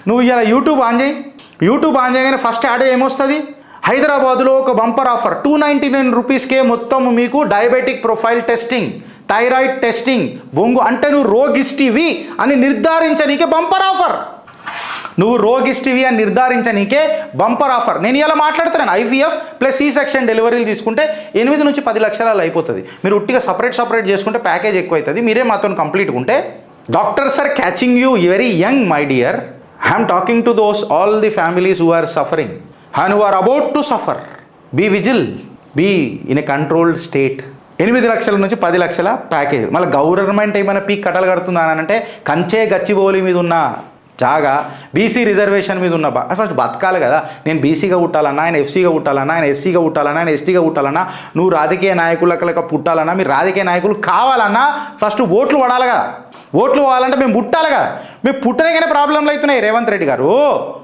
నువ్వు ఇలా YouTube on చేయి, యూట్యూబ్ ఆన్ చేయగానే ఫస్ట్ యాడ్ ఏమొస్తుంది, హైదరాబాద్లో ఒక బంపర్ ఆఫర్ 299 రూపీస్కే మొత్తం మీకు diabetic profile testing, thyroid testing, బొంగు అంటే నువ్వు రోగిస్టివి అని నిర్ధారించనీకే బంపర్ ఆఫర్. నువ్వు రోగిస్టివి అని నిర్ధారించనీకే బంపర్ ఆఫర్. నేను ఇలా మాట్లాడుతున్నాను. ఐవీఎఫ్ ప్లస్ సి సెక్షన్ డెలివరీలు తీసుకుంటే 8 నుంచి 10 లక్షలలో అయిపోతుంది. మీరు ఉట్టిగా సపరేట్ చేసుకుంటే ప్యాకేజ్ ఎక్కువ అవుతుంది. మీరే మాతో కంప్లీట్గా ఉంటే doctors are catching you very young my dear. I'm talking to those all the families who are suffering and who are about to suffer. Be vigil, be in a controlled state. 8 లక్షల నుంచి 10 లక్షల package. మళ్ళీ government ఏమైనా peak కట్టలు కడుతుందా అని అంటే కంచే గచ్చిబౌలి మీద ఉన్న జాగా బీసీ రిజర్వేషన్ మీద ఉన్న ఫస్ట్ బతకాలి కదా. నేను బీసీగా పుట్టాలన్నా, ఆయన ఎఫ్సీగా పుట్టాలన్నా, ఆయన ఎస్సీగా పుట్టాలన్నా, ఆయన ఎస్టీగా పుట్టాలన్నా, నువ్వు రాజకీయ నాయకులకు పుట్టాలన్నా, మీరు రాజకీయ నాయకులు కావాలన్నా ఫస్ట్ ఓట్లు పడాలి కదా. ఓట్లు పోవాలంటే మేము పుట్టాలి కదా. మేము పుట్టనేగానే ప్రాబ్లంలు అవుతున్నాయి రేవంత్ రెడ్డి గారు.